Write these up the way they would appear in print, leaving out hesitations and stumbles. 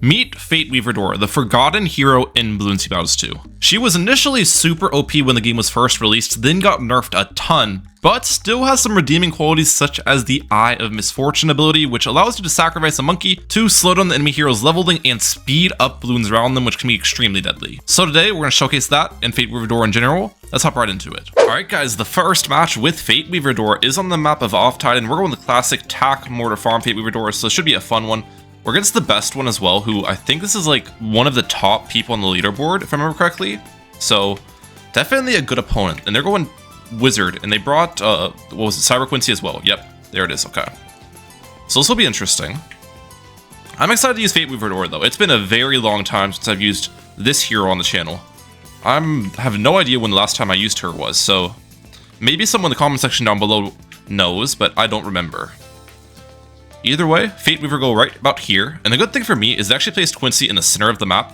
Meet Fate Weaver Dora, the forgotten hero in Bloons TD Battles 2. She was initially super OP when the game was first released, then got nerfed a ton, but still has some redeeming qualities such as the Eye of Misfortune ability, which allows you to sacrifice a monkey to slow down the enemy hero's leveling and speed up balloons around them, which can be extremely deadly. So today we're going to showcase that and Fate Weaver Dora in general. Let's hop right into it. Alright guys, the first match with Fate Weaver Dora is on the map of Off-Tide, and we're going with the classic Tack Mortar Farm Fate Weaver Dora, so it should be a fun one. We're against the best one as well, who I think this is like one of the top people on the leaderboard, if I remember correctly. So definitely a good opponent, and they're going Wizard, and they brought, what was it, Cyber Quincy as well. Yep, there it is, okay. So this will be interesting. I'm excited to use Fate Weaver Dora though. It's been a very long time since I've used this hero on the channel. I have no idea when the last time I used her was, so maybe someone in the comment section down below knows, but I don't remember. Either way, Fate Weaver go right about here, and the good thing for me is they actually placed Quincy in the center of the map,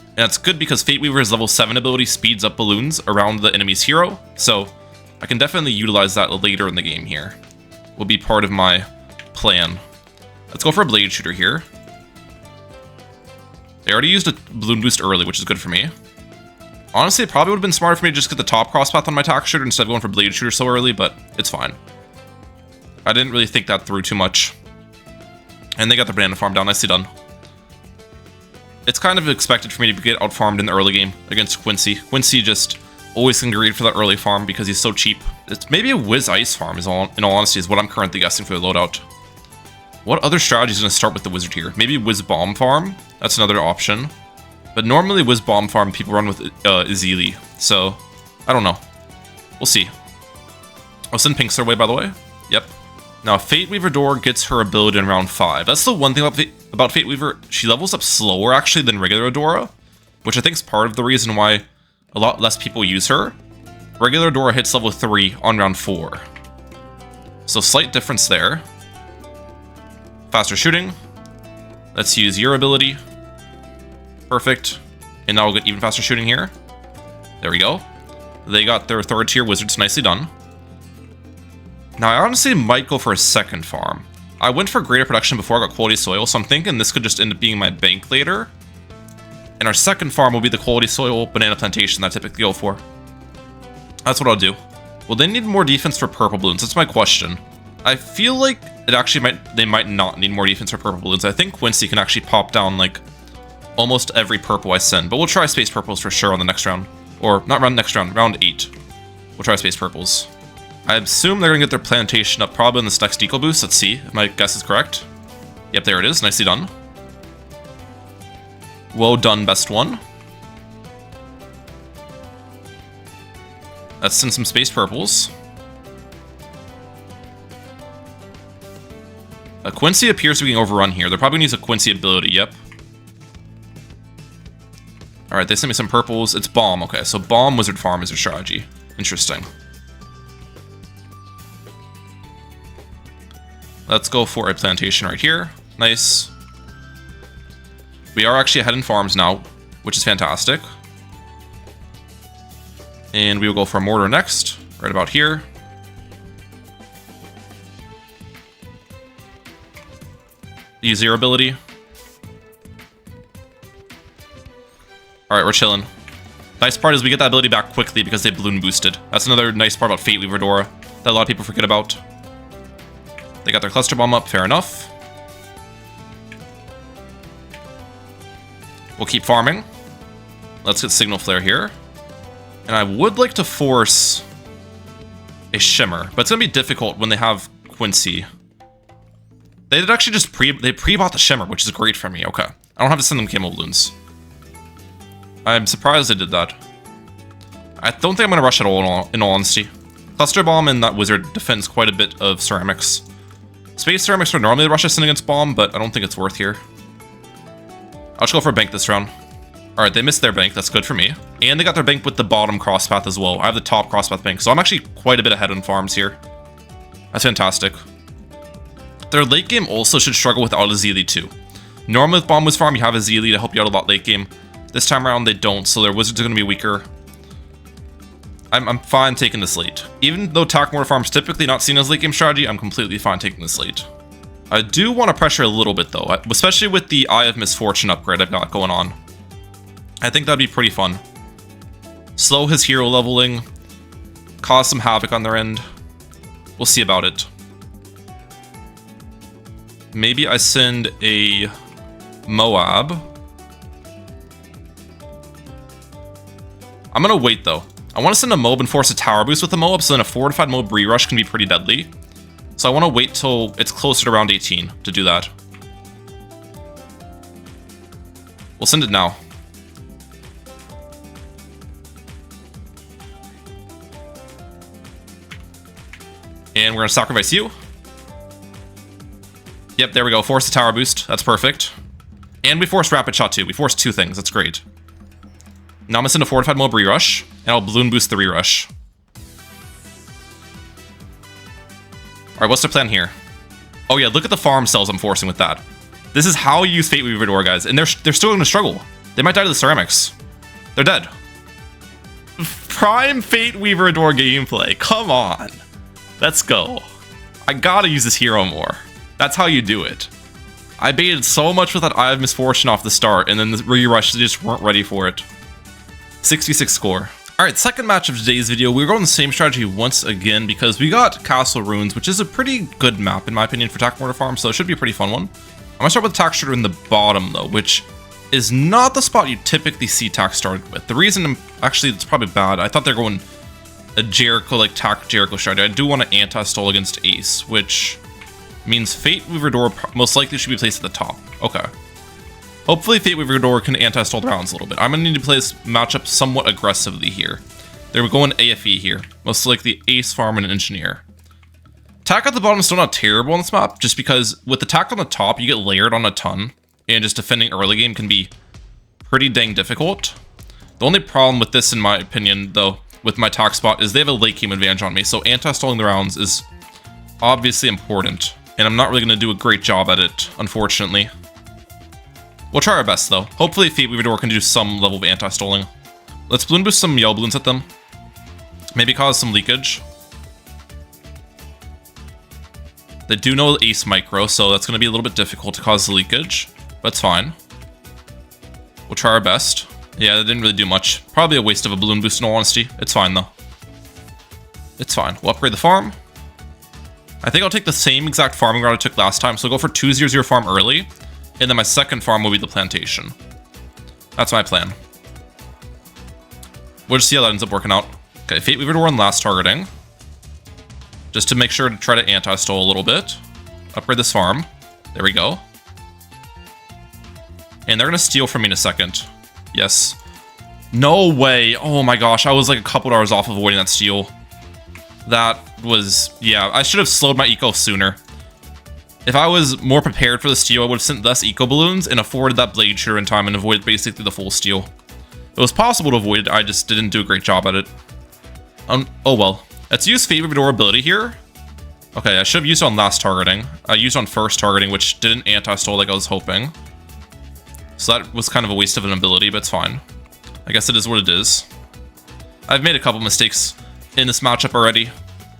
and that's good because Fate Weaver's level 7 ability speeds up balloons around the enemy's hero, so I can definitely utilize that later in the game here. Will be part of my plan. Let's go for a Blade Shooter here. They already used a balloon boost early, which is good for me. Honestly, it probably would have been smarter for me to just get the top crosspath on my Tack Shooter instead of going for Blade Shooter so early, but it's fine. I didn't really think that through too much. And they got the banana farm down, nicely done. It's kind of expected for me to get out-farmed in the early game against Quincy. Quincy just always can greed for that early farm because he's so cheap. It's maybe a Wiz Ice farm, in all honesty, is what I'm currently guessing for the loadout. What other strategy is going to start with the Wizard here? Maybe Wiz Bomb farm? That's another option. But normally Wiz Bomb farm people run with Ezili, so I don't know. We'll see. I'll send Pinks their way, by the way. Yep. Now, Fate Weaver Dora gets her ability in round 5. That's the one thing about Fate Weaver. She levels up slower, actually, than regular Dora, which I think is part of the reason why a lot less people use her. Regular Dora hits level 3 on round 4. So, slight difference there. Faster shooting. Let's use your ability. Perfect. And now we'll get even faster shooting here. There we go. They got their 3rd tier wizards, nicely done. Now, I honestly might go for a second farm. I went for greater production before I got quality soil, so I'm thinking this could just end up being my bank later. And our second farm will be the quality soil banana plantation that I typically go for. That's what I'll do. Will they need more defense for purple balloons? That's my question. I feel like they might not need more defense for purple balloons. I think Quincy can actually pop down like almost every purple I send, but we'll try space purples for sure on the next round. Or not next round, round 8. We'll try space purples. I assume they're going to get their plantation up probably in this next deco boost. Let's see if my guess is correct. Yep, there it is. Nicely done. Well done, best one. Let's send some space purples. A Quincy appears to be being overrun here. They're probably going to use a Quincy ability, yep. Alright, they sent me some purples. It's Bomb, okay. So Bomb Wizard Farm is their strategy. Interesting. Let's go for a plantation right here. Nice. We are actually ahead in farms now, which is fantastic. And we will go for a mortar next, right about here. Use your ability. Alright, we're chilling. Nice part is we get that ability back quickly because they balloon boosted. That's another nice part about Fate Weaver Dora that a lot of people forget about. They got their cluster bomb up, fair enough. We'll keep farming. Let's get signal flare here. And I would like to force a shimmer, but it's gonna be difficult when they have Quincy. They did actually just pre-bought the shimmer, which is great for me. Okay. I don't have to send them camo balloons. I'm surprised they did that. I don't think I'm gonna rush at all in all honesty. Cluster bomb and that wizard defends quite a bit of ceramics. Space ceramics would normally rush us in against bomb, but I don't think it's worth here. I'll just go for a bank this round. Alright, they missed their bank. That's good for me. And they got their bank with the bottom crosspath as well. I have the top crosspath bank, so I'm actually quite a bit ahead on farms here. That's fantastic. Their late game also should struggle without a Ezili too. Normally with Bomb Wiz Farm, you have a Ezili to help you out a lot late game. This time around, they don't, so their wizards are going to be weaker. I'm fine taking this late. Even though Tack Mortar Farm's typically not seen as late game strategy, I'm completely fine taking this late. I do want to pressure a little bit though, especially with the Eye of Misfortune upgrade I've got going on. I think that'd be pretty fun. Slow his hero leveling, cause some havoc on their end. We'll see about it. Maybe I send a Moab. I'm gonna wait though. I want to send a Moab and force a tower boost with the Moab, so then a fortified Moab re-rush can be pretty deadly. So I want to wait till it's closer to round 18 to do that. We'll send it now. And we're gonna sacrifice you. Yep, there we go. Force the tower boost. That's perfect. And we forced rapid shot too. We forced 2 things. That's great. Now I'm gonna send a fortified Moab re-rush, and I'll balloon boost the re-rush. Alright, what's the plan here? Oh yeah, look at the farm cells I'm forcing with that. This is how you use Fate Weaver Door, guys, and they're still gonna struggle. They might die to the ceramics. They're dead. Prime Fate Weaver Door gameplay. Come on. Let's go. I gotta use this hero more. That's how you do it. I baited so much with that Eye of Misfortune off the start, and then the re-rush, they just weren't ready for it. 66 score. Alright, second match of today's video, we're going the same strategy once again because we got Castle Ruins, which is a pretty good map in my opinion for Tac Mortar Farm, so it should be a pretty fun one. I'm gonna start with Tac Starter in the bottom though, which is not the spot you typically see Tac started with. The reason, actually it's probably bad, I thought they're going a Jericho, like Tac Jericho strategy. I do want to anti-stall against Ace, which means Fate Weaver Door most likely should be placed at the top. Okay. Hopefully Fate Weaver Door can anti-stall the rounds a little bit. I'm going to need to play this matchup somewhat aggressively here. They're going AFE here. Most likely Ace, Farm, and Engineer. Tac at the bottom is still not terrible on this map, just because with the Tac on the top, you get layered on a ton, and just defending early game can be pretty dang difficult. The only problem with this, in my opinion, though, with my Tac spot, is they have a late game advantage on me, so anti-stalling the rounds is obviously important, and I'm not really going to do a great job at it, unfortunately. We'll try our best, though. Hopefully Fate Weaver Door can do some level of anti-stalling. Let's balloon boost some yellow balloons at them. Maybe cause some leakage. They do know Ace Micro, so that's going to be a little bit difficult to cause the leakage, but it's fine. We'll try our best. Yeah, that didn't really do much. Probably a waste of a balloon boost in all honesty. It's fine, though. It's fine. We'll upgrade the farm. I think I'll take the same exact farming route I took last time, so I'll go for 2-0-0 farm early. And then my second farm will be the plantation. That's my plan. We'll just see how that ends up working out. Okay, Fate Weaver Door on last targeting. Just to make sure to try to anti-stall a little bit. Upgrade this farm. There we go. And they're going to steal from me in a second. Yes. No way. Oh my gosh, I was like a couple hours off of avoiding that steal. That was... yeah, I should have slowed my eco sooner. If I was more prepared for the steal, I would have sent less eco balloons and afforded that blade shooter in time and avoided basically the full steal. It was possible to avoid it, I just didn't do a great job at it. Oh well. Let's use Fate Weaver Door ability here. Okay, I should have used it on last targeting. I used it on first targeting, which didn't anti-stall like I was hoping. So that was kind of a waste of an ability, but it's fine. I guess it is what it is. I've made a couple mistakes in this matchup already.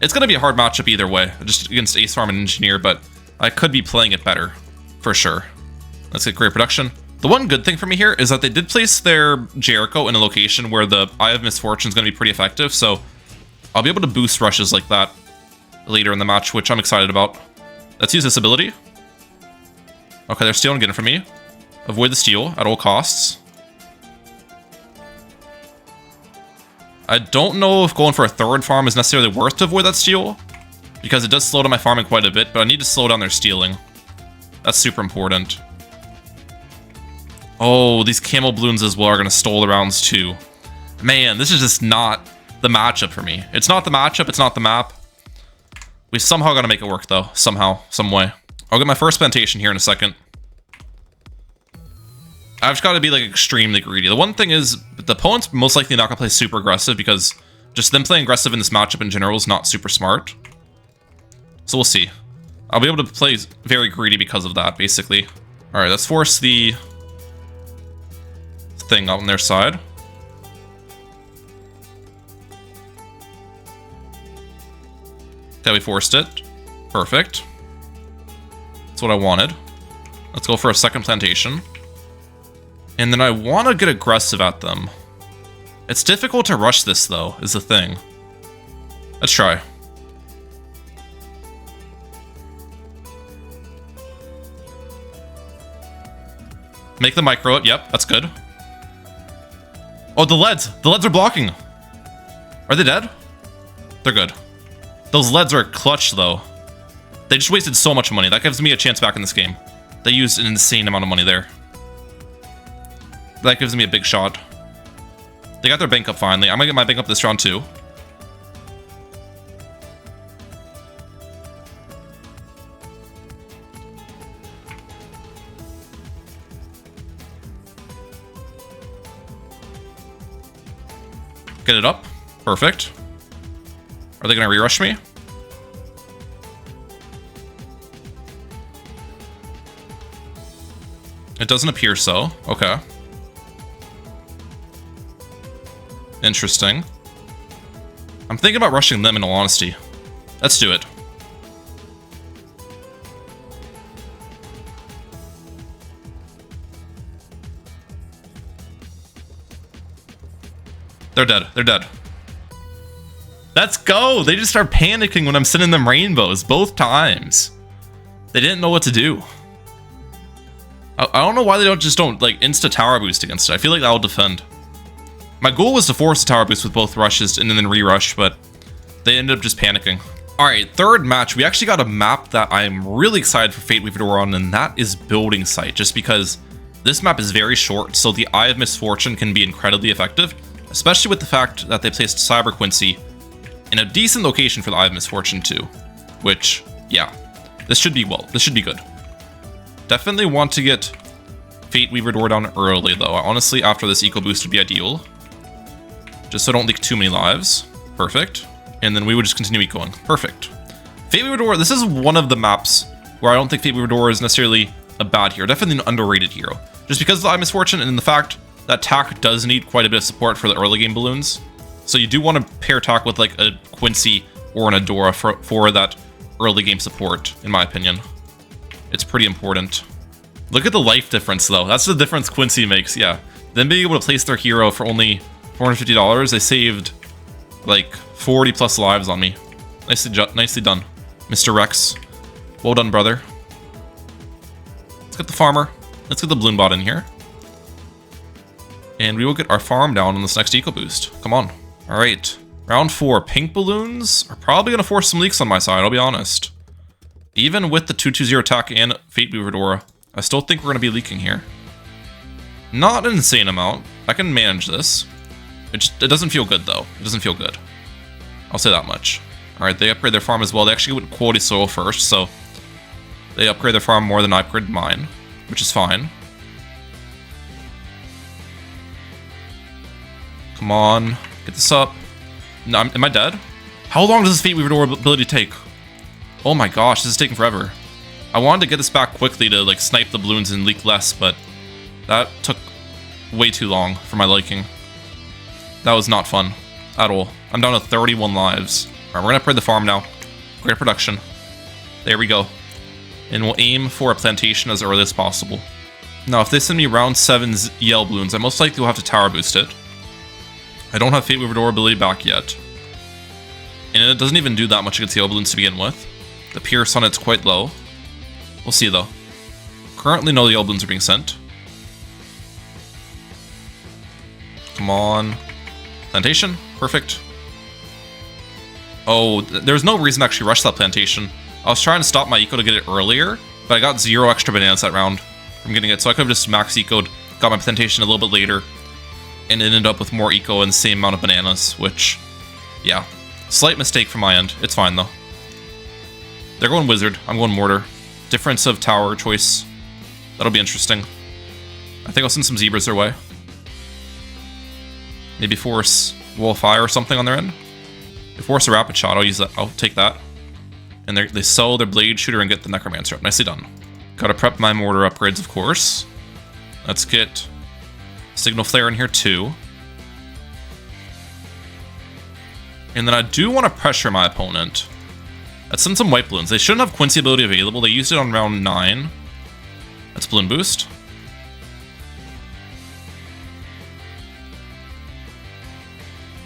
It's going to be a hard matchup either way, just against Ace Farm and Engineer, but I could be playing it better, for sure. Let's get great production. The one good thing for me here is that they did place their Jericho in a location where the Eye of Misfortune is going to be pretty effective, so I'll be able to boost rushes like that later in the match, which I'm excited about. Let's use this ability. Okay, they're stealing again from me. Avoid the steal at all costs. I don't know if going for a third farm is necessarily worth to avoid that steal, because it does slow down my farming quite a bit, but I need to slow down their stealing. That's super important. Oh, these camel balloons as well are going to stall the rounds too. Man, this is just not the matchup for me. It's not the matchup, it's not the map. We somehow got to make it work though, somehow, some way. I'll get my first plantation here in a second. I've just got to be like extremely greedy. The one thing is, the opponent's most likely not going to play super aggressive because just them playing aggressive in this matchup in general is not super smart. So we'll see. I'll be able to play very greedy because of that, basically. Alright, let's force the thing on their side. Okay, we forced it. Perfect. Let's That's what I wanted. Let's go for a second plantation. And then I want to get aggressive at them. It's difficult to rush this, though, is the thing. Let's try. Make the micro it. Yep, that's good. Oh, the leads. The leads are blocking. Are they dead? They're good. Those leads are clutch, though. They just wasted so much money. That gives me a chance back in this game. They used an insane amount of money there. That gives me a big shot. They got their bank up finally. I'm gonna get my bank up this round too. Get it up. Perfect. Are they gonna re-rush me? It doesn't appear so. Okay. Interesting. I'm thinking about rushing them in all honesty. Let's do it. They're dead. They're dead. Let's go! They just start panicking when I'm sending them rainbows both times. They didn't know what to do. I don't know why they don't like insta tower boost against it. I feel like that'll defend. My goal was to force a tower boost with both rushes and then re-rush, but they ended up just panicking. Alright, third match. We actually got a map that I'm really excited for Fate Weaver on, and that is Building Site, just because this map is very short, so the Eye of Misfortune can be incredibly effective, especially with the fact that they placed Cyber Quincy in a decent location for the Eye of Misfortune too. Which, yeah, this should be good. Definitely want to get Fate Weaver Door down early, though. Honestly, after this eco boost would be ideal. Just so I don't leak too many lives. Perfect. And then we would just continue ecoing. Perfect. Fate Weaver Door, this is one of the maps where I don't think Fate Weaver Door is necessarily a bad hero. Definitely an underrated hero. Just because of the Eye of Misfortune and the fact that TAC does need quite a bit of support for the early game balloons. So you do want to pair TAC with like a Quincy or an Adora for that early game support, in my opinion. It's pretty important. Look at the life difference, though. That's the difference Quincy makes, yeah. Them being able to place their hero for only $450, they saved like 40 plus lives on me. Nicely done, Mr. Rex. Well done, brother. Let's get the farmer. Let's get the balloon bot in here. And we will get our farm down on this next eco boost. Come on. All right. Round 4. Pink balloons are probably going to force some leaks on my side, I'll be honest. Even with the 220 attack and Fate Weaver Dora, I still think we're going to be leaking here. Not an insane amount. I can manage this. It doesn't feel good, though. It doesn't feel good. I'll say that much. Alright, they upgrade their farm as well. They actually went quality soil first, so they upgrade their farm more than I upgraded mine, which is fine. Come on. Get this up. No, am I dead? How long does this Fate Weaver Door ability take? Oh my gosh, this is taking forever. I wanted to get this back quickly to like snipe the balloons and leak less, but that took way too long for my liking. That was not fun at all. I'm down to 31 lives. Alright, we're gonna upgrade the farm now. Great production. There we go. And we'll aim for a plantation as early as possible. Now, if they send me round 7's yell balloons, I most likely will have to tower boost it. I don't have Fate Weaver Door ability back yet. And it doesn't even do that much against the yell balloons to begin with. The Pierce on it's quite low. We'll see, though. Currently, no yellow balloons are being sent. Come on. Plantation. Perfect. Oh, there's no reason to actually rush that plantation. I was trying to stop my eco to get it earlier, but I got 0 extra bananas that round from getting it, so I could have just max eco'd, got my plantation a little bit later, and ended up with more eco and the same amount of bananas, which, yeah. Slight mistake from my end. It's fine, though. They're going Wizard. I'm going Mortar. Difference of tower choice. That'll be interesting. I think I'll send some Zebras their way. Maybe force Wall of Fire or something on their end. If force a Rapid Shot, I'll use that. I'll take that. And they sell their Blade Shooter and get the Necromancer up. Nicely done. Gotta prep my Mortar upgrades, of course. Let's get Signal Flare in here too. And then I do want to pressure my opponent. Let's send some white balloons. They shouldn't have Quincy ability available. They used it on round 9. That's balloon boost.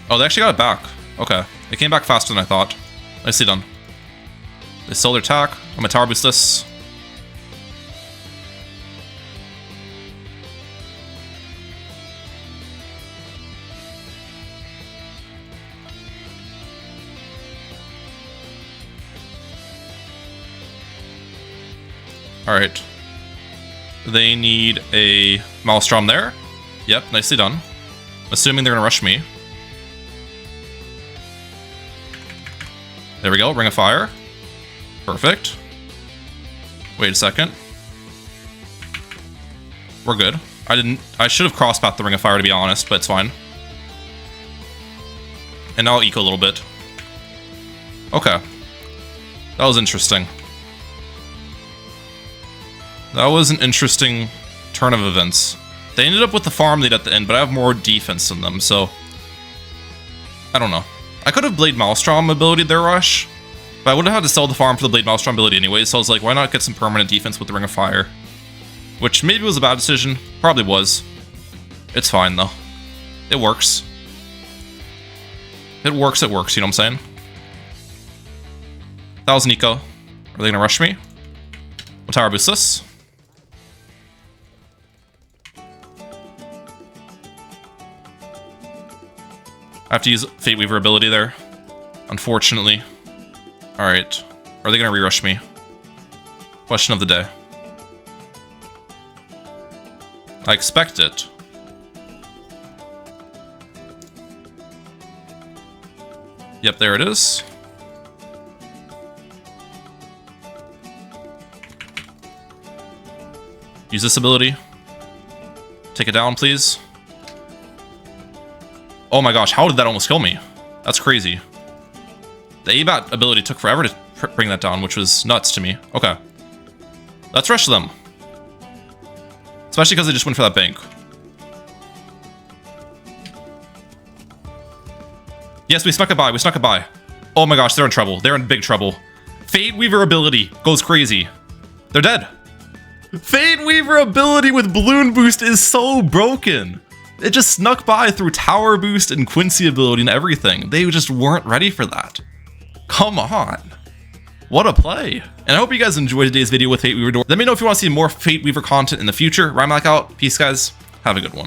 Oh, they actually got it back. Okay. They came back faster than I thought. Nicely done. They sold their attack. I'm gonna tower boost this. Alright. They need a Maelstrom there. Yep, nicely done. Assuming they're gonna rush me. There we go, Ring of Fire. Perfect. Wait a second. We're good. I should have cross-pathed the Ring of Fire, to be honest, but it's fine. And now I'll eco a little bit. Okay. That was interesting. That was an interesting turn of events. They ended up with the farm lead at the end, but I have more defense than them, so... I don't know. I could have Blade Maelstrom ability their rush, but I would have had to sell the farm for the Blade Maelstrom ability anyway, so I was like, why not get some permanent defense with the Ring of Fire? Which maybe was a bad decision. Probably was. It's fine, though. It works. It works, you know what I'm saying? That was Nico. Are they gonna rush me? We'll tower boost this. I have to use Fate Weaver ability there, unfortunately. Alright. Are they gonna re-rush me? Question of the day. I expect it. Yep, there it is. Use this ability. Take it down, please. Oh my gosh, how did that almost kill me? That's crazy. The ABAT ability took forever to bring that down, which was nuts to me. Okay. Let's rush them. Especially because they just went for that bank. Yes, we snuck it by, Oh my gosh, they're in trouble. They're in big trouble. Fate Weaver ability goes crazy. They're dead. Fate Weaver ability with balloon boost is so broken. It just snuck by through tower boost and Quincy ability and everything. They just weren't ready for that. Come on. What a play. And I hope you guys enjoyed today's video with Fate Weaver. Let me know if you want to see more Fate Weaver content in the future. Mehalic out. Peace, guys. Have a good one.